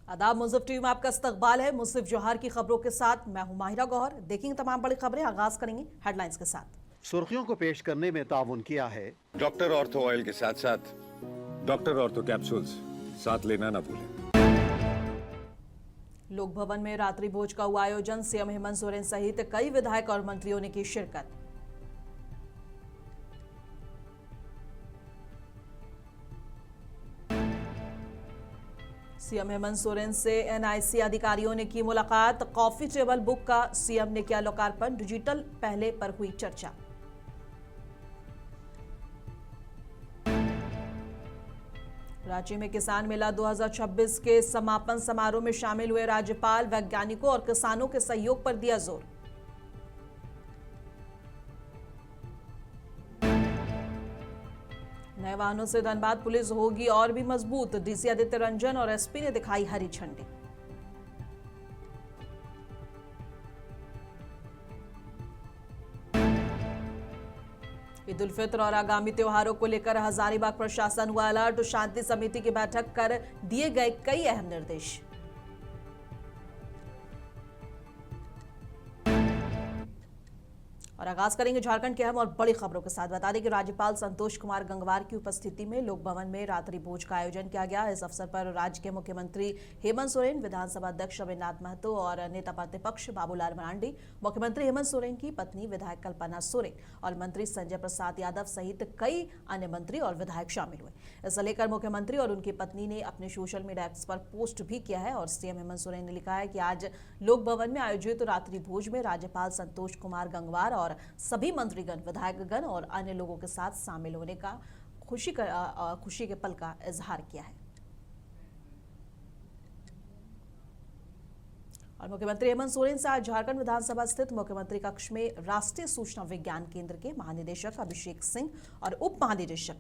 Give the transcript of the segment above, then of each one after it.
आदाब, मुंसिफ टीवी में आपका इस्तकबाल है। मुंसिफ जोहार की खबरों के साथ मैं हूं माहिरा गौहर। देखेंगे तमाम बड़ी खबरें। आगाज करेंगे हेडलाइंस के साथ। सुर्खियों को पेश करने में ताउन किया है डॉक्टर ऑर्थो ऑयल के साथ साथ डॉक्टर ऑर्थो कैप्सूल्स साथ लेना ना भूलें। लोक भवन में रात्रि भोज का हुआ आयोजन। सीएम हेमंत सोरेन सहित कई विधायक और मंत्रियों ने की शिरकत। सीएम हेमंत सोरेन से एनआईसी अधिकारियों ने की मुलाकात। कॉफी टेबल बुक का सीएम ने किया लोकार्पण। डिजिटल पहले पर हुई चर्चा। रांची में किसान मेला 2026 के समापन समारोह में शामिल हुए राज्यपाल। वैज्ञानिकों और किसानों के सहयोग पर दिया जोर। नए वाहनों से धनबाद पुलिस होगी और भी मजबूत। डीसी आदित्य रंजन और एसपी ने दिखाई हरी झंडी। ईद उल फित्र और आगामी त्योहारों को लेकर हजारीबाग प्रशासन हुआ अलर्ट। शांति समिति की बैठक कर दिए गए कई अहम निर्देश। और आगाज करेंगे झारखंड के अहम और बड़ी खबरों के साथ। बता दें कि राज्यपाल संतोष कुमार गंगवार की उपस्थिति में लोक भवन में रात्रि भोज का आयोजन किया गया। इस अवसर पर राज्य के मुख्यमंत्री हेमंत सोरेन, विधानसभा अध्यक्ष अविनाथ महतो और नेता प्रतिपक्ष बाबूलाल मरांडी, मुख्यमंत्री हेमंत सोरेन की पत्नी विधायक कल्पना सोरेन और मंत्री संजय प्रसाद यादव सहित कई अन्य मंत्री और विधायक शामिल हुए। इसे लेकर मुख्यमंत्री और उनकी पत्नी ने अपने सोशल मीडिया एक्स पर पोस्ट भी किया है और सीएम हेमंत सोरेन ने लिखा है कि आज लोक भवन में आयोजित रात्रि भोज में राज्यपाल संतोष कुमार गंगवार और सभी मंत्रीगण, विधायकगण और अन्य लोगों के साथ शामिल होने का खुशी के पल का इजहार किया है। और मुख्यमंत्री हेमंत सोरेन से आज झारखंड विधानसभा स्थित मुख्यमंत्री कक्ष में राष्ट्रीय सूचना विज्ञान केंद्र के महानिदेशक अभिषेक सिंह और उप महानिदेशक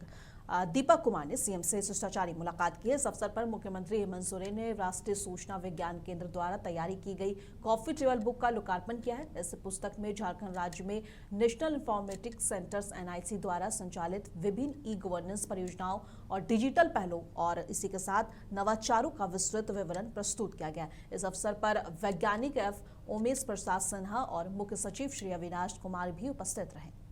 दीपक कुमार ने सीएम से शिष्टाचारी मुलाकात की है। इस अवसर पर मुख्यमंत्री हेमंत सोरेन ने राष्ट्रीय सूचना विज्ञान केंद्र द्वारा तैयारी की गई कॉफी टेबल बुक का लोकार्पण किया है। इस पुस्तक में झारखंड राज्य में नेशनल इंफॉर्मेटिक्स सेंटर्स एनआईसी द्वारा संचालित विभिन्न ई गवर्नेंस परियोजनाओं और डिजिटल पहलों और इसी के साथ नवाचारों का विस्तृत विवरण प्रस्तुत किया गया। इस अवसर पर वैज्ञानिक एफ उमेश प्रसाद सिन्हा और मुख्य सचिव श्री अविनाश कुमार भी उपस्थित रहे।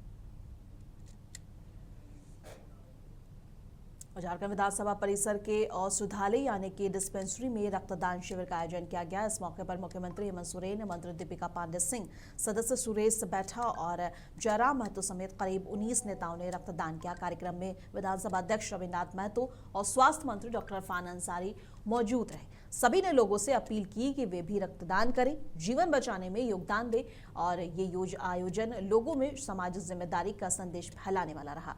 झारखंड विधानसभा परिसर के औषधालय यानी कि डिस्पेंसरी में रक्तदान शिविर का आयोजन किया गया। इस मौके पर मुख्यमंत्री हेमंत सोरेन, मंत्री दीपिका पांडे सिंह, सदस्य सुरेश बैठा और जयराम महतो समेत करीब 19 नेताओं ने रक्तदान किया। कार्यक्रम में विधानसभा अध्यक्ष रविनाथ महतो और स्वास्थ्य मंत्री डॉक्टर इरफान अंसारी मौजूद रहे। सभी ने लोगों से अपील की कि वे भी रक्तदान करें, जीवन बचाने में योगदान दें और ये आयोजन लोगों में सामाजिक जिम्मेदारी का संदेश फैलाने वाला रहा।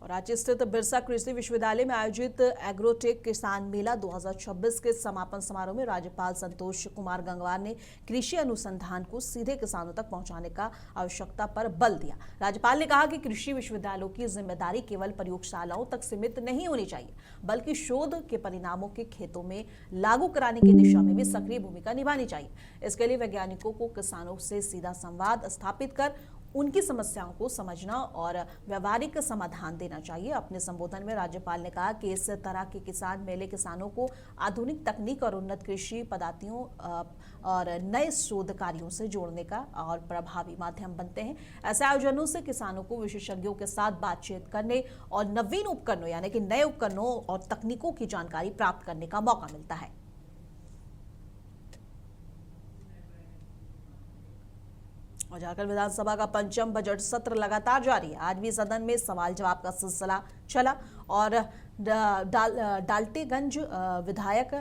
और रांची स्थित बिरसा कृषि विश्वविद्यालय में आयोजित एग्रोटेक किसान मेला 2026 के समापन समारोह में राज्यपाल संतोष कुमार गंगवार ने कृषि अनुसंधान को सीधे किसानों तक पहुंचाने का आवश्यकता पर बल दिया। राज्यपाल ने कहा कि कृषि विश्वविद्यालयों की जिम्मेदारी केवल प्रयोगशालाओं तक सीमित नहीं होनी चाहिए, बल्कि शोध के परिणामों के खेतों में लागू कराने की दिशा में भी सक्रिय भूमिका निभानी चाहिए। इसके लिए वैज्ञानिकों को किसानों से सीधा संवाद स्थापित कर उनकी समस्याओं को समझना और व्यवहारिक समाधान देना चाहिए। अपने संबोधन में राज्यपाल ने कहा कि इस तरह के किसान मेले किसानों को आधुनिक तकनीक और उन्नत कृषि पद्धतियों और नए शोध कार्यों से जोड़ने का और प्रभावी माध्यम बनते हैं। ऐसे आयोजनों से किसानों को विशेषज्ञों के साथ बातचीत करने और नवीन उपकरणों यानी कि नए उपकरणों और तकनीकों की जानकारी प्राप्त करने का मौका मिलता है। और झारखंड विधानसभा का पंचम बजट सत्र लगातार जारी है। आज भी सदन में सवाल जवाब का सिलसिला चला और डाल्टेनगंज विधायक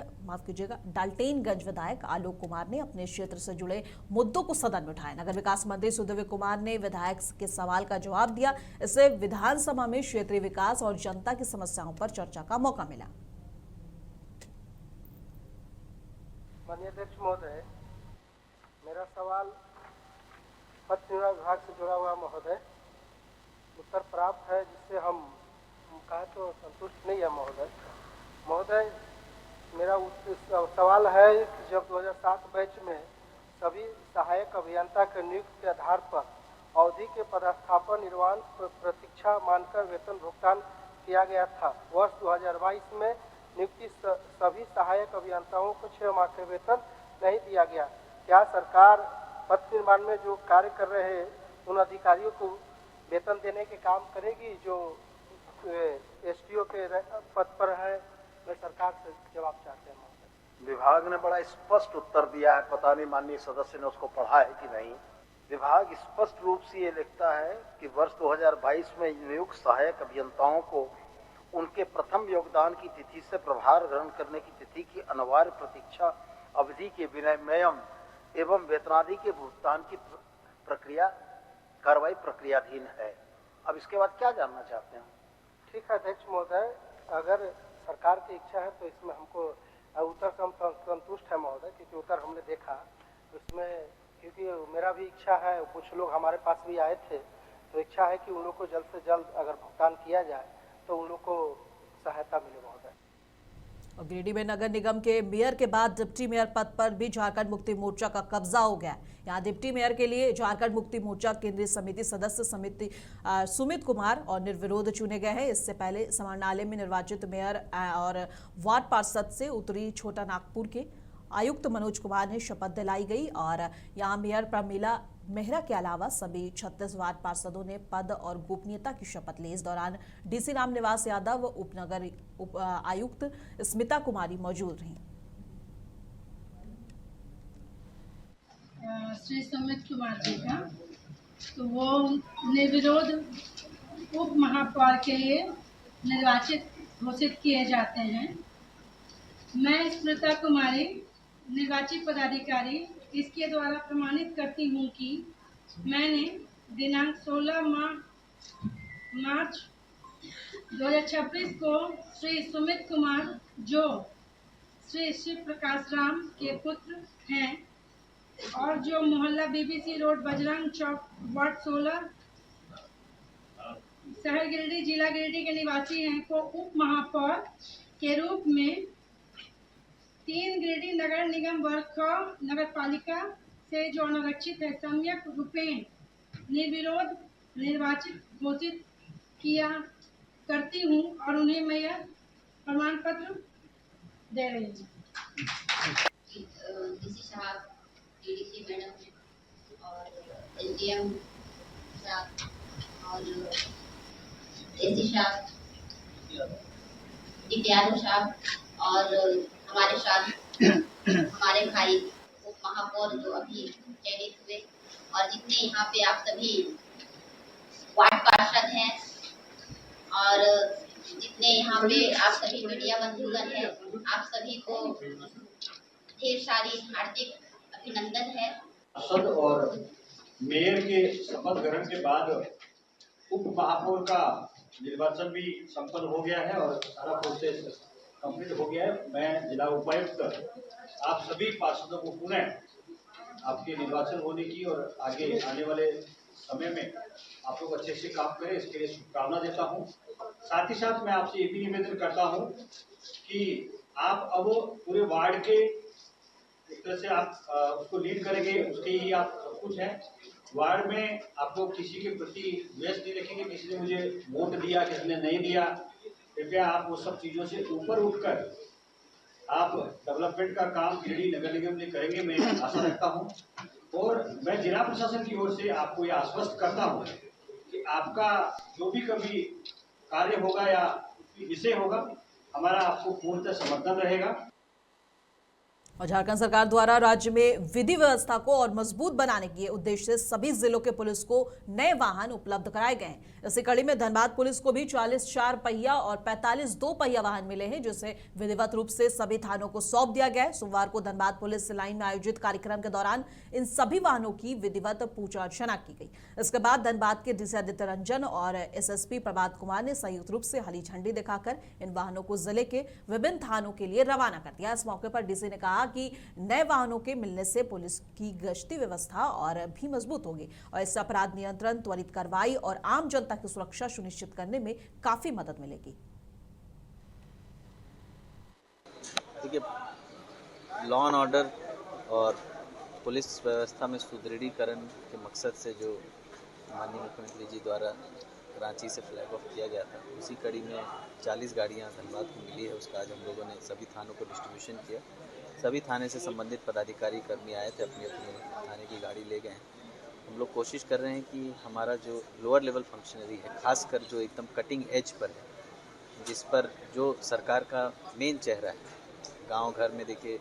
आलोक कुमार ने अपने क्षेत्र से जुड़े मुद्दों को सदन में उठाया। नगर विकास मंत्री सुधीर कुमार ने विधायक के सवाल का जवाब दिया। इससे विधानसभा में क्षेत्रीय विकास और जनता की समस्याओं पर चर्चा का मौका मिला। माननीय अध्यक्ष महोदय, मेरा सवाल पथ निर्माण विभाग से जुड़ा हुआ महोदय। उत्तर प्राप्त है जिससे हम कहा तो संतुष्ट नहीं है महोदय। मेरा सवाल है कि जब 2007 बैच में सभी सहायक अभियंता के नियुक्ति के आधार पर अवधि के पदस्थापन निर्माण प्रतीक्षा मानकर वेतन भुगतान किया गया था। वर्ष 2022 में नियुक्ति सभी सहायक अभियंताओं को 6 माह का वेतन नहीं दिया गया। क्या सरकार पथ निर्माण में जो कार्य कर रहे हैं उन अधिकारियों को वेतन देने के काम करेगी जो एसटीओ के पद पर है? मैं सरकार से जवाब चाहते हैं। विभाग ने बड़ा स्पष्ट उत्तर दिया है, पता नहीं माननीय सदस्य ने उसको पढ़ा है कि नहीं। विभाग स्पष्ट रूप से ये लिखता है कि वर्ष 2022 में नियुक्त सहायक अभियंताओं को उनके प्रथम योगदान की तिथि से प्रभार ग्रहण करने की तिथि की अनिवार्य प्रतीक्षा अवधि के विनिमय एवं वेतनादि के भुगतान की कार्रवाई प्रक्रियाधीन है। अब इसके बाद क्या जानना चाहते हैं? ठीक है अध्यक्ष महोदय, अगर सरकार की इच्छा है तो इसमें हमको उत्तर से हम संतुष्ट है महोदय, क्योंकि उत्तर हमने देखा उसमें, क्योंकि मेरा भी इच्छा है, कुछ लोग हमारे पास भी आए थे, तो इच्छा है कि उन लोग को जल्द से जल्द अगर भुगतान किया जाए तो उन लोग को सहायता मिले महोदय। और गिरिडीह में नगर निगम के मेयर के बाद डिप्टी मेयर पद पर भी झारखंड मुक्ति मोर्चा का कब्जा हो गया। यहाँ डिप्टी मेयर के लिए झारखंड मुक्ति मोर्चा केंद्रीय समिति सदस्य सुमित कुमार और निर्विरोध चुने गए हैं। इससे पहले समाहरणालय में निर्वाचित मेयर और वार्ड पार्षद से उत्तरी छोटा नागपुर के आयुक्त मनोज कुमार ने शपथ दिलाई गई और यहाँ मेयर प्रमीला मेहरा के अलावा सभी 36 वार्ड पार्षदों ने पद और गोपनीयता की शपथ ली। इस दौरान डीसी रामनिवास यादव, उपनगर आयुक्त स्मिता कुमारी मौजूद रहीं। श्री सुमित कुमार जी का, तो वो निर्विरोध उप महापौर के लिए निर्वाचित घोषित किए जाते हैं। मैं स्मिता कुमारी निर्वाचित पदाधिकारी इसके द्वारा प्रमाणित करती हूँ कि मैंने दिनांक 16 मार्च 2026 को श्री सुमित कुमार, जो श्री शिव प्रकाश राम के पुत्र हैं और जो मोहल्ला BBC road, Bajrang Chowk, ward 16, शहर गिरिडीह, जिला गिरिडीह के निवासी हैं, को उप महापौर के रूप में 3 गिरिडीह नगर निगम वर्ग का नगर पालिका से जो अनारक्षित है, सम्यक रूपेण निर्विरोध निर्वाचित घोषित किया करती हूँ और उन्हें मैं यह प्रमाण पत्र दे रही हूँ। डीसी साहब, डीडीसी मैडम और एसडीएम साहब और एसडी साहब, यादव साहब और हमारे साथ हमारे भाई उप महापौर जो अभी चयनित हुए और जितने यहाँ पे आप सभी वार्ड पार्षद हैं और जितने यहाँ पे आप सभी मीडिया बंधुगण हैं, आप सभी को ढेर सारी हार्दिक अभिनंदन है। पार्षद और मेयर के शपथ ग्रहण के बाद उप महापौर का निर्वाचन भी संपन्न हो गया है और सारा प्रोसेस कंप्लीट हो गया है। मैं जिला उपायुक्त आप सभी पार्षदों को पुनः आपके निर्वाचन होने की और आगे आने वाले समय में आप लोग अच्छे से काम करें, इसके लिए शुभकामना देता हूं। साथ ही साथ मैं आपसे ये भी निवेदन करता हूं कि आप अब पूरे वार्ड के एक तरह से आप उसको लीड करेंगे, उसके ही आप सब कुछ हैं। वार्ड में आप लोग किसी के प्रति द्वेष नहीं रखेंगे, किसी ने मुझे वोट दिया, किसी ने नहीं दिया। कृपया आप वो सब चीज़ों से ऊपर उठकर आप डेवलपमेंट का काम गिरिडीह नगर निगम में करेंगे, मैं आशा रखता हूँ। और मैं जिला प्रशासन की ओर से आपको ये आश्वस्त करता हूँ कि आपका जो भी कभी कार्य होगा या विषय होगा, हमारा आपको पूर्णतः समर्थन रहेगा। और झारखंड सरकार द्वारा राज्य में विधि व्यवस्था को और मजबूत बनाने के उद्देश्य से सभी जिलों के पुलिस को नए वाहन उपलब्ध कराए गए हैं। इसी कड़ी में धनबाद पुलिस को भी 40 4 पहिया और 45 2 पहिया वाहन मिले हैं, जिसे विधिवत रूप से सभी थानों को सौंप दिया गया है। सोमवार को धनबाद पुलिस लाइन में आयोजित कार्यक्रम के दौरान इन सभी वाहनों की विधिवत पूजा अर्चना की गई। इसके बाद धनबाद के डीसी आदित्य रंजन और एसएसपी प्रभात कुमार ने संयुक्त रूप से हरी झंडी दिखाकर इन वाहनों को जिले के विभिन्न थानों के लिए रवाना कर दिया। इस मौके पर डीसी ने कहा कि नए वाहनों के मिलने से पुलिस की गश्ती व्यवस्था और भी मजबूत होगी और इससे अपराध नियंत्रण, त्वरित कार्रवाई और आम जनता की सुरक्षा सुनिश्चित करने में काफी मदद मिलेगी। देखिए, लॉ एंड ऑर्डर और पुलिस व्यवस्था में सुदृढ़ीकरण के मकसद से जो माननीय मुख्यमंत्री जी द्वारा रांची से फ्लैग ऑफ किया गया था। उसी कड़ी में 40 गाड़ियाँ धनबाद को मिली है। उसका आज हम लोगों ने सभी थानों को डिस्ट्रीब्यूशन किया। सभी थाने से संबंधित पदाधिकारी कर्मी आए थे, अपनी अपनी थाने की गाड़ी ले गए हैं। हम लोग कोशिश कर रहे हैं कि हमारा जो लोअर लेवल फंक्शनरी है, खासकर जो एकदम कटिंग एज पर है, जिस पर जो सरकार का मेन चेहरा है, गांव घर में देखिए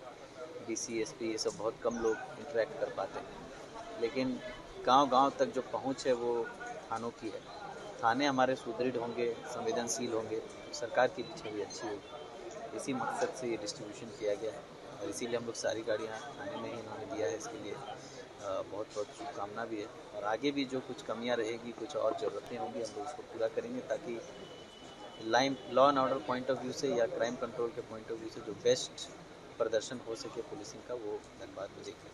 डीसी एसपी ये सब बहुत कम लोग इंटरेक्ट कर पाते हैं, लेकिन गांव-गांव तक जो पहुंच है वो थानों की है। थाने हमारे सुदृढ़ होंगे, संवेदनशील होंगे, सरकार की भी छवि अच्छी होगी। इसी मकसद से ये डिस्ट्रीब्यूशन किया गया है और इसीलिए हम लोग सारी गाड़ियाँ थाने में ही इन्होंने दिया है। इसके लिए बहुत बहुत शुभकामना भी है और आगे भी जो कुछ कमियां रहेगी, कुछ और ज़रूरतें होंगी, हम लोग उसको पूरा करेंगे ताकि law and order point of view से या क्राइम कंट्रोल के पॉइंट ऑफ व्यू से जो बेस्ट प्रदर्शन हो सके पुलिसिंग का, वो धनबाद में देखें।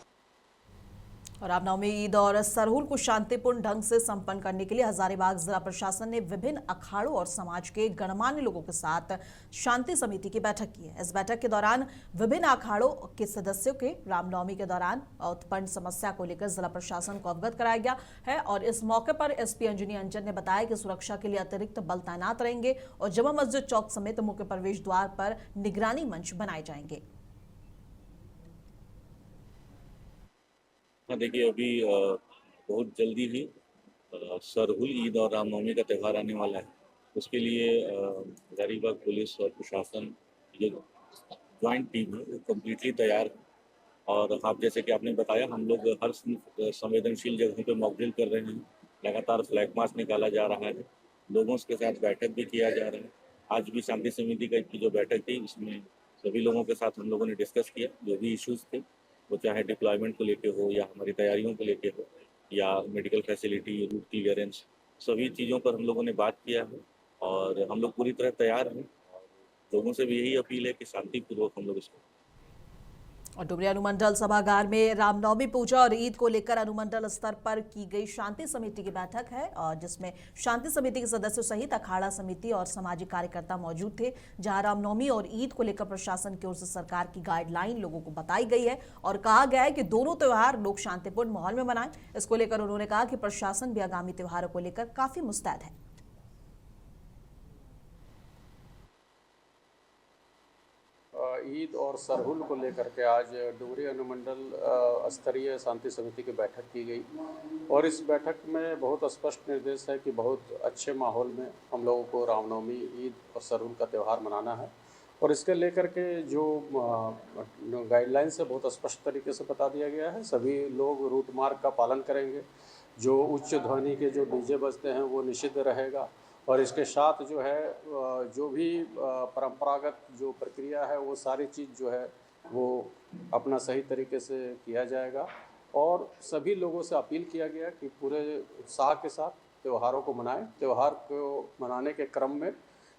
और रामनवमी ईद और सरहुल को शांतिपूर्ण ढंग से संपन्न करने के लिए हजारीबाग जिला प्रशासन ने विभिन्न अखाड़ों और समाज के गणमान्य लोगों के साथ शांति समिति की बैठक की है। इस बैठक के दौरान विभिन्न अखाड़ों के सदस्यों के रामनवमी के दौरान उत्पन्न समस्या को लेकर जिला प्रशासन को अवगत कराया गया है और इस मौके पर एसपी अंजनी अंजन ने बताया कि सुरक्षा के लिए अतिरिक्त बल तैनात रहेंगे और जमा मस्जिद चौक समेत मुख्य प्रवेश द्वार पर निगरानी मंच बनाए जाएंगे। हाँ, देखिए अभी बहुत जल्दी ही सरहुल ईद और रामनवमी का त्यौहार आने वाला है। उसके लिए हजारीबाग पुलिस और प्रशासन ये ज्वाइंट टीम है, वो कम्प्लीटली तैयार है। और आप जैसे कि आपने बताया, हम लोग हर संवेदनशील जगहों पे मॉक ड्रिल कर रहे हैं। लगातार फ्लैग मार्च निकाला जा रहा है, लोगों के साथ बैठक भी किया जा रहा है। आज भी शांति समिति की जो बैठक थी, इसमें सभी लोगों के साथ हम लोगों ने डिस्कस किया जो भी इश्यूज थे, वो चाहे डिप्लॉयमेंट को लेके हो या हमारी तैयारियों को लेके हो या मेडिकल फैसिलिटी, रूट क्लियरेंस, सभी चीज़ों पर हम लोगों ने बात किया है और हम लोग पूरी तरह तैयार हैं। लोगों से भी यही अपील है कि शांतिपूर्वक हम लोग इसको। और डुमरिया अनुमंडल सभागार में रामनवमी पूजा और ईद को लेकर अनुमंडल स्तर पर की गई शांति समिति की बैठक है और जिसमें शांति समिति के सदस्यों सहित अखाड़ा समिति और सामाजिक कार्यकर्ता मौजूद थे। जहां रामनवमी और ईद को लेकर प्रशासन की ओर से सरकार की गाइडलाइन लोगों को बताई गई है और कहा गया है कि दोनों त्योहार लोग शांतिपूर्ण माहौल में मनाएं। इसको लेकर उन्होंने कहा कि प्रशासन भी आगामी त्योहारों को लेकर काफी मुस्तैद है। ईद और सरहुल को लेकर के आज डुमरिया अनुमंडल स्तरीय शांति समिति की बैठक की गई और इस बैठक में बहुत स्पष्ट निर्देश है कि बहुत अच्छे माहौल में हम लोगों को रामनवमी, ईद और सरहुल का त्यौहार मनाना है और इसके लेकर के जो गाइडलाइन से बहुत स्पष्ट तरीके से बता दिया गया है। सभी लोग रूट मार्ग का पालन करेंगे, जो उच्च ध्वनि के जो डीजे बजते हैं वो निषिद्ध रहेगा और इसके साथ जो है जो भी परंपरागत जो प्रक्रिया है वो सारी चीज़ जो है वो अपना सही तरीके से किया जाएगा और सभी लोगों से अपील किया गया कि पूरे उत्साह के साथ त्योहारों को मनाएं। त्यौहार को मनाने के क्रम में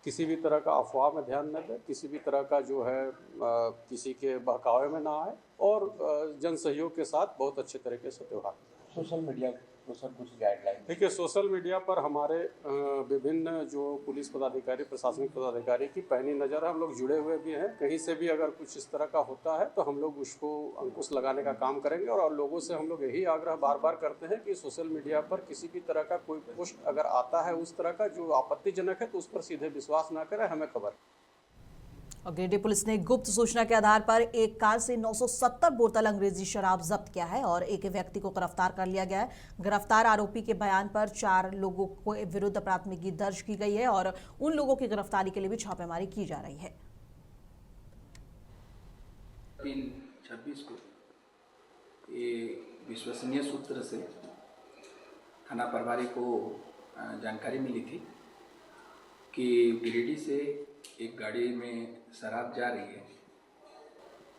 किसी भी तरह का अफवाह में ध्यान न दें, किसी भी तरह का जो है किसी के बहकावे में ना आए और जन सहयोग के साथ बहुत अच्छे तरीके से त्यौहार। सोशल मीडिया तो सर कुछ गाइडलाइन देखिए, सोशल मीडिया पर हमारे विभिन्न जो पुलिस पदाधिकारी, प्रशासनिक पदाधिकारी की पैनी नज़र है, हम लोग जुड़े हुए भी हैं। कहीं से भी अगर कुछ इस तरह का होता है तो हम लोग उसको अंकुश लगाने का काम करेंगे और लोगों से हम लोग यही आग्रह बार बार करते हैं कि सोशल मीडिया पर किसी भी तरह का कोई पोस्ट अगर आता है उस तरह का जो आपत्तिजनक है तो उस पर सीधे विश्वास ना करें, हमें खबर। और गिरिडीह पुलिस ने गुप्त सूचना के आधार पर एक कार से 970 बोतल अंग्रेजी शराब जब्त किया है और एक व्यक्ति को गिरफ्तार कर लिया गया है। गिरफ्तार आरोपी के बयान पर 4 लोगों को विरुद्ध प्राथमिकी दर्ज की गई है और उन लोगों की गिरफ्तारी के लिए भी छापेमारी की जा रही है। 3/26 को ये विश्वसनीय सूत्र से थाना प्रभारी को जानकारी मिली थी कि गिरिडीह से एक गाड़ी में शराब जा रही है,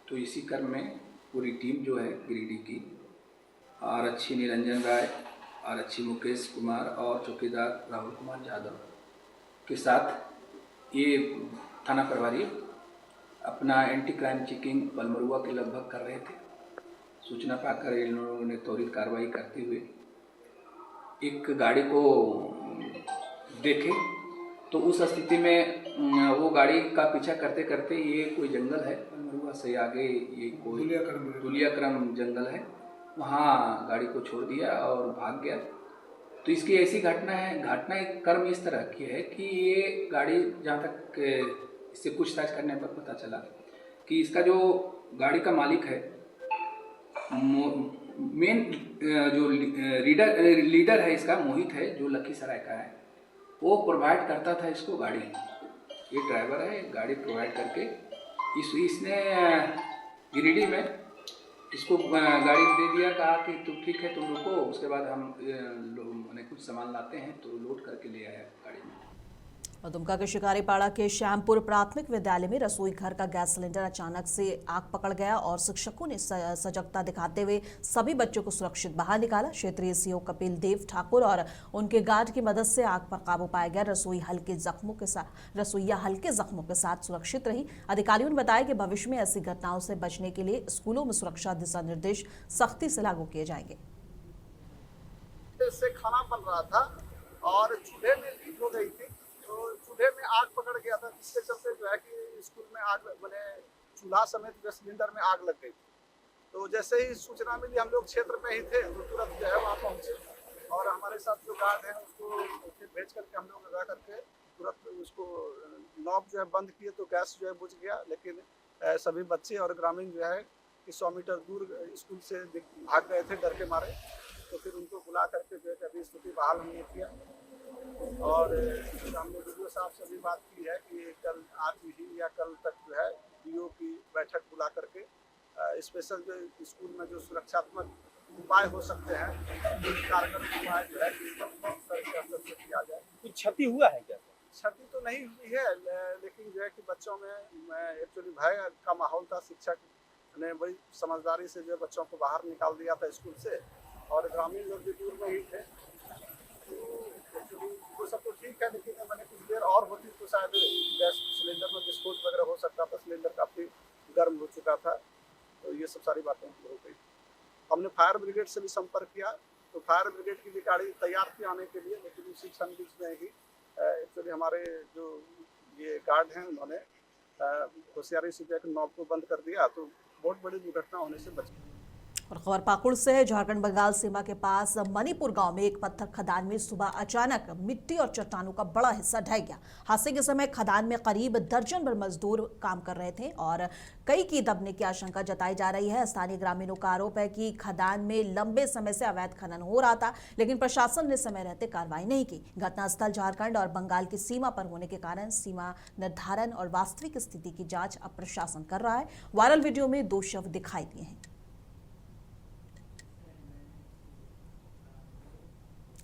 तो इसी क्रम में पूरी टीम जो है गिरिडीह की आरक्षी निरंजन राय, आरक्षी मुकेश कुमार और चौकीदार राहुल कुमार यादव के साथ ये थाना प्रभारी अपना एंटी क्राइम चेकिंग बलमरुआ के लगभग कर रहे थे। सूचना पाकर इन लोगों ने त्वरित कार्रवाई करते हुए एक गाड़ी को देखे तो उस स्थिति में वो गाड़ी का पीछा करते करते ये कोई जंगल है बलमरुआ से आगे, ये कोई दुलियाक्रम जंगल है, वहाँ गाड़ी को छोड़ दिया और भाग गया। तो इसकी ऐसी घटना एक क्रम इस तरह की है कि ये गाड़ी, जहाँ तक इससे पूछताछ करने पर पता चला कि इसका जो गाड़ी का मालिक है, मेन जो लीडर है इसका, मोहित है, जो लखीसराय का है, वो प्रोवाइड करता था इसको गाड़ी। ये ड्राइवर है, गाड़ी प्रोवाइड करके इसने गिरिडीह में इसको गाड़ी दे दिया, कहा कि तुम ठीक है, तुम रुको, उसके बाद हम मैंने कुछ सामान लाते हैं, तो लोड करके ले आया गाड़ी में। और दुमका के शिकारीपाड़ा के श्यामपुर प्राथमिक विद्यालय में रसोई घर का गैस सिलेंडर अचानक से आग पकड़ गया और शिक्षकों ने सजगता दिखाते हुए सभी बच्चों को सुरक्षित बाहर निकाला। क्षेत्रीय सीओ कपिल देव ठाकुर और उनके गार्ड की मदद से आग पर काबू पाया गया। रसोईया हल्के जख्मों के साथ सुरक्षित रही। अधिकारियों ने बताया कि भविष्य में ऐसी घटनाओं से बचने के लिए स्कूलों में सुरक्षा दिशा निर्देश सख्ती से लागू किए जाएंगे। इससे खाना बन रहा था और चूल्हे में लीक हो गई थी, तो चूल्हे में आग पकड़ गया था, जिसके चलते जो है कि स्कूल में आग बने, चूल्हा समेत गैस सिलेंडर में आग लग गई। तो जैसे ही सूचना मिली, हम लोग क्षेत्र में ही थे, तो तुरंत जो है वहाँ पहुँचे और हमारे साथ जो गार्ड हैं उसको फिर भेज करके हम लोग लगा करके तुरंत उसको नॉब जो है बंद किए, तो गैस जो है बुझ गया। लेकिन सभी बच्चे और ग्रामीण जो है कि 100 मीटर दूर स्कूल से भाग गए थे डर के मारे, तो फिर उनको बुला करके जो है अभी स्थिति बहाल हमने किया। और हमने वीडियो साहब से भी बात की है कि कल आज ही या कल तक जो है डीओ की बैठक बुला करके स्पेशल जो स्कूल में जो सुरक्षात्मक उपाय हो सकते हैं, कारगर उपाय जो है किया जाए। कुछ क्षति हुआ है क्या? क्षति तो नहीं हुई है, लेकिन जो है कि बच्चों में एक्चुअली भय का माहौल था। शिक्षक ने बड़ी समझदारी से जो है बच्चों को बाहर निकाल दिया था स्कूल से, और ग्रामीण लोग भी दूर में ही थे। तो सब तो ठीक है, लेकिन मैंने कुछ देर और होती तो शायद गैस सिलेंडर में विस्फोट वगैरह हो सकता था। सिलेंडर काफ़ी गर्म हो चुका था, तो ये सब सारी बातें हो गई। हमने फायर ब्रिगेड से भी संपर्क किया, तो फायर ब्रिगेड की भी गाड़ी तैयार थी आने के लिए, लेकिन उसी क्षण बीच में ही एक्चुअली हमारे जो ये गार्ड हैं उन्होंने होशियारी से जाकर नॉब को बंद कर दिया, तो बहुत बड़ी दुर्घटना होने से बच गई। और खबर पाकुड़ से है। झारखंड बंगाल सीमा के पास मणिपुर गांव में एक पत्थर खदान में सुबह अचानक मिट्टी और चट्टानों का बड़ा हिस्सा ढह गया। हादसे के समय खदान में करीब दर्जन भर मजदूर काम कर रहे थे और कई की दबने की आशंका जताई जा रही है। स्थानीय ग्रामीणों का आरोप है कि खदान में लंबे समय से अवैध खनन हो रहा था, लेकिन प्रशासन ने समय रहते कार्रवाई नहीं की। घटनास्थल झारखंड और बंगाल की सीमा पर होने के कारण सीमा निर्धारण और वास्तविक स्थिति की जांच अब प्रशासन कर रहा है। वायरल वीडियो में 2 शव दिखाई दिए हैं।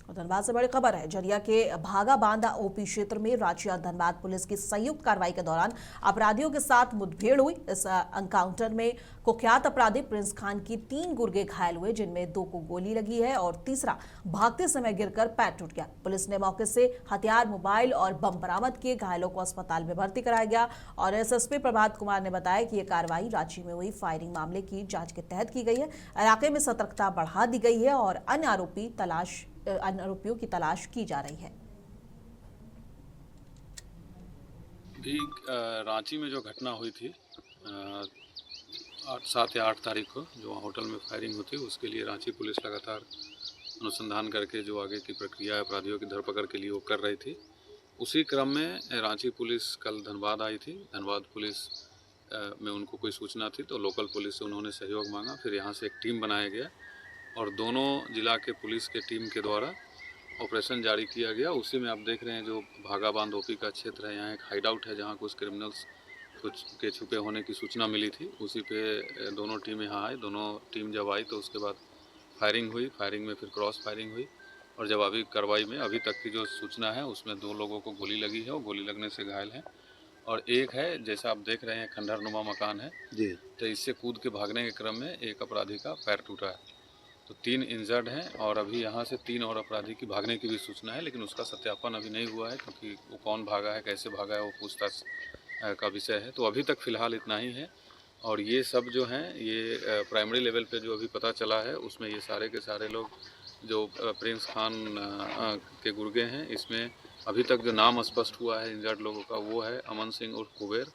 धनबाद से बड़ी खबर है। झरिया के भागा बांधा ओपी क्षेत्र में रांची और धनबाद पुलिस की संयुक्त कार्रवाई के दौरान अपराधियों के साथ मुठभेड़ हुई। इस एनकाउंटर में कुख्यात अपराधी प्रिंस खान की 3 गुर्गे घायल हुए, जिनमें 2 को गोली लगी है और तीसरा भागते समय गिरकर पैर टूट गया। पुलिस ने मौके से हथियार, मोबाइल और बम बरामद किए। घायलों को अस्पताल में भर्ती कराया गया और एसएसपी प्रभात कुमार ने बताया कि यह कार्रवाई रांची में हुई फायरिंग मामले की जाँच के तहत की गई है। इलाके में सतर्कता बढ़ा दी गई है और अन्य आरोपियों की तलाश की जा रही है। रांची में जो घटना हुई थी 7 या 8 तारीख को, जो होटल में फायरिंग हुई थी, उसके लिए रांची पुलिस लगातार अनुसंधान करके जो आगे की प्रक्रिया अपराधियों की धरपकड़ के लिए वो कर रही थी। उसी क्रम में रांची पुलिस कल धनबाद आई थी। धनबाद पुलिस में उनको कोई सूचना थी, तो लोकल पुलिस से उन्होंने सहयोग मांगा। फिर यहाँ से एक टीम बनाया गया और दोनों जिला के पुलिस के टीम के द्वारा ऑपरेशन जारी किया गया। उसी में आप देख रहे हैं जो भागा बांध ओपी का क्षेत्र है, यहाँ एक हाइडआउट है जहाँ कुछ क्रिमिनल्स के छुपे होने की सूचना मिली थी। उसी पे दोनों टीम यहाँ आई। दोनों टीम जब आई तो उसके बाद फायरिंग हुई। फायरिंग में फिर क्रॉस फायरिंग हुई और जवाबी कार्रवाई में अभी तक की जो सूचना है उसमें 2 लोगों को गोली लगी है और गोली लगने से घायल हैं। और एक है, जैसा आप देख रहे हैं, खंडहरनुमा मकान है जी, तो इससे कूद के भागने के क्रम में एक अपराधी का पैर टूटा है। तो 3 इंजर्ड हैं और अभी यहाँ से 3 और अपराधी की भागने की भी सूचना है, लेकिन उसका सत्यापन अभी नहीं हुआ है क्योंकि वो कौन भागा है, कैसे भागा है, वो पूछताछ का विषय है। तो अभी तक फ़िलहाल इतना ही है। और ये सब जो हैं, ये प्राइमरी लेवल पे जो अभी पता चला है उसमें ये सारे के सारे लोग जो प्रिंस खान के गुर्गे हैं, इसमें अभी तक जो नाम स्पष्ट हुआ है इंजर्ड लोगों का वो है अमन सिंह उर्फ कुबेर।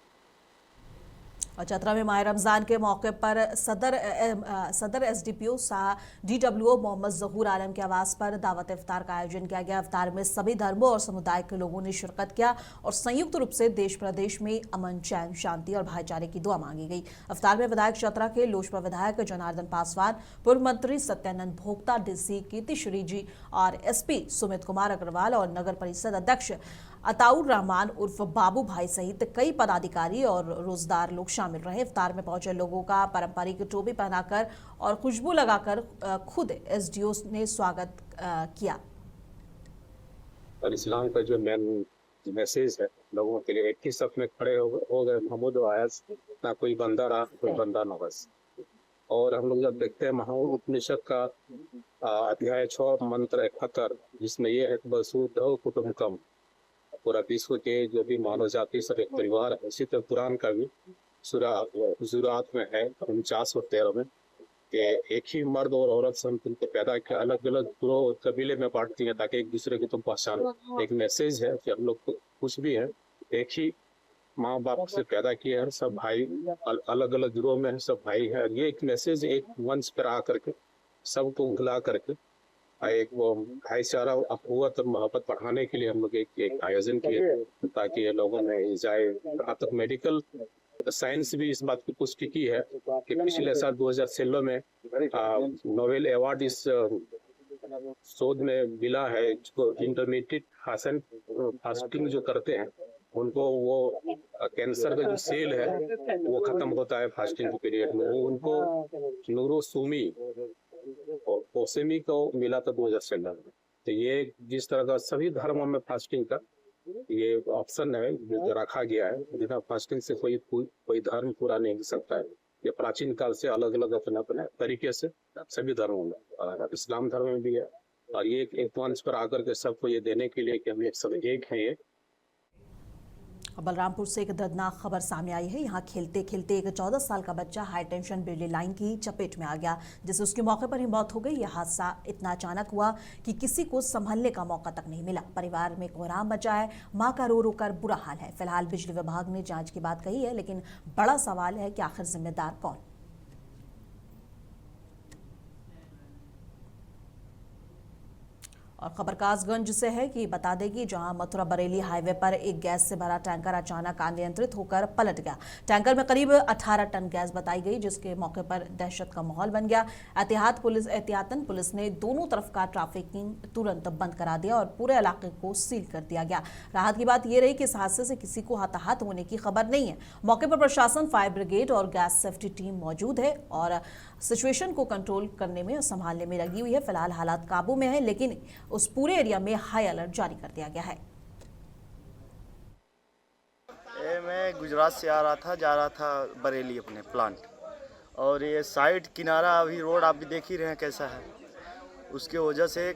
और चतरा में माह रमजान के मौके पर सदर एसडीपीओ शाह डीडब्ल्यूओ मोहम्मद जहूर आलम के आवास पर दावत इफ्तार का आयोजन किया गया। इफ्तार में सभी धर्मों और समुदाय के लोगों ने शिरकत किया और संयुक्त रूप से देश प्रदेश में अमन, चैन, शांति और भाईचारे की दुआ मांगी गई। इफ्तार में विधायक चतरा के लोजपा विधायक जनार्दन पासवान, पूर्व मंत्री सत्यानंद भोक्ता, डीसी कीर्तिश्री जी और एसपी सुमित कुमार अग्रवाल और नगर परिषद अध्यक्ष अताउर रहमान उर्फ बाबू भाई सहित कई पदाधिकारी और रोजदार लोग शामिल रहे। इफ्तार में पहुंचे लोगों का पारंपरिक टोपी पहनाकर और खुशबू लगाकर खुद एसडीओ ने स्वागत किया। और इस्लाम का जो मेन मैसेज है लोगों के लिए, एक ही सफ में खड़े हो गए, महमूद आयस, ना कोई बंदा रहा कोई बंदा न बस। और हम लोग जब देखते हैं महाउपनिषद का अध्याय 6 मंत्र 71, जिसमें ये है वसुधैव कुटुम्बकम, पूरा विश्व के जो भी मानव जाति सब एक परिवार है। इसी तरह कुरान का भी हुजूरात में है 49-13 में कि एक ही मर्द और औरत से हम तुमको पैदा किया, अलग अलग ग्रोह और कबीले में बांटती हैं ताकि एक दूसरे की तुम पहचानो। एक मैसेज है कि हम लोग कुछ भी है, एक ही माँ बाप से पैदा किए हैं, सब भाई, अलग अलग ग्रोह में है, सब भाई है। ये एक मैसेज एक मंच पर आ करके सबको भुला करके एक वो भाईचारा, अखुवत और मोहब्बत बढ़ाने के लिए हम लोग एक आयोजन किए ताकि ये लोगों में जाए। यहाँ तक मेडिकल साइंस भी इस बात की पुष्टि की है कि पिछले साल 2016 में नोबेल अवार्ड इस शोध में मिला है, जो इंटरमीडिएट फास्टिंग जो करते हैं उनको वो कैंसर का जो सेल है वो खत्म होता है फास्टिंग के पीरियड में। वो उनको न्यूरोसोमी और पोसेमी को मिला था 2016 में। तो ये जिस तरह का सभी धर्मों में फास्टिंग का ये ऑप्शन है जो रखा गया है, बिना फास्टिंग से कोई धर्म पूरा नहीं हो सकता है। ये प्राचीन काल से अलग अलग अपने अपने तरीके से सभी धर्मों में, इस्लाम धर्म में भी है। और ये एक मंच पर आकर के सबको ये देने के लिए कि हम एक सब एक हैं। ये बलरामपुर से एक दर्दनाक खबर सामने आई है। यहाँ खेलते खेलते एक 14 साल का बच्चा हाई टेंशन बिजली लाइन की चपेट में आ गया, जिससे उसकी मौके पर ही मौत हो गई। यह हादसा इतना अचानक हुआ कि किसी को संभलने का मौका तक नहीं मिला। परिवार में कोहराम मचा है, मां का रो रो कर बुरा हाल है। फिलहाल बिजली विभाग ने जांच की बात कही है, लेकिन बड़ा सवाल है कि आखिर जिम्मेदार कौन। और खबर कासगंज से है कि बता दें कि जहां मथुरा बरेली हाईवे पर एक गैस से भरा टैंकर अचानक अनियंत्रित होकर पलट गया। टैंकर में करीब 18 टन गैस बताई गई, जिसके मौके पर दहशत का माहौल बन गया। एहतियातन पुलिस ने दोनों तरफ का ट्रैफिकिंग तुरंत बंद करा दिया और पूरे इलाके को सील कर दिया गया। राहत की बात यह रही कि इस हादसे से किसी को हताहत होने की खबर नहीं है। मौके पर प्रशासन, फायर ब्रिगेड और गैस सेफ्टी टीम मौजूद है और सिचुएशन को कंट्रोल करने में और संभालने में लगी हुई है। फिलहाल हालात काबू में है, लेकिन उस पूरे एरिया में हाई अलर्ट जारी कर दिया गया है। मैं गुजरात से जा रहा था बरेली अपने प्लांट, और ये साइड किनारा अभी रोड आप भी देख ही रहे हैं कैसा है। उसके वजह से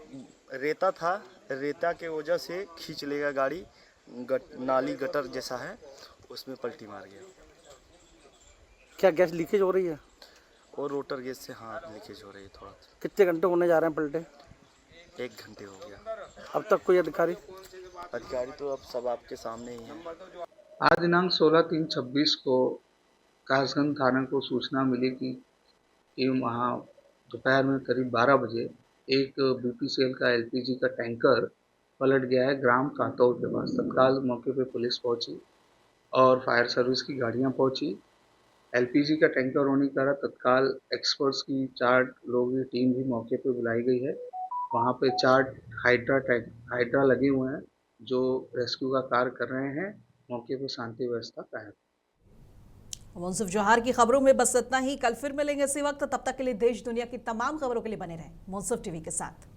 रेता था, रेता के वजह से खींच लेगा गाड़ी, नाली गटर जैसा है उसमें पलटी मार गया। क्या गैस लीकेज हो रही है? और रोटर गैस से हाँ लीकेज हो रही है थोड़ा। कितने घंटे होने जा रहे हैं पलटे? 1 घंटे हो गया। अब तक कोई अधिकारी तो अब सब आपके सामने ही है। आज दिनांक 16/3/26 को कासगंज थाना को सूचना मिली कि वहाँ दोपहर में करीब 12 बजे एक बीपीसीएल का एलपीजी का टैंकर पलट गया है ग्राम कातौर के पास। तत्काल मौके पे पुलिस पहुंची और फायर सर्विस की गाड़ियां पहुंची। एलपीजी का टैंकर होने के कारण तत्काल एक्सपर्ट्स की 4 लोगों की टीम भी मौके पे बुलाई गई है। वहाँ पे 4 हाइड्रा लगे हुए हैं जो रेस्क्यू का कार्य कर रहे हैं। मौके पर शांति व्यवस्था कायम। मुंसिफ जोहार की खबरों में बस इतना ही। कल फिर मिलेंगे इसी वक्त, तब तक के लिए देश दुनिया की तमाम खबरों के लिए बने रहें मुंसिफ टीवी के साथ।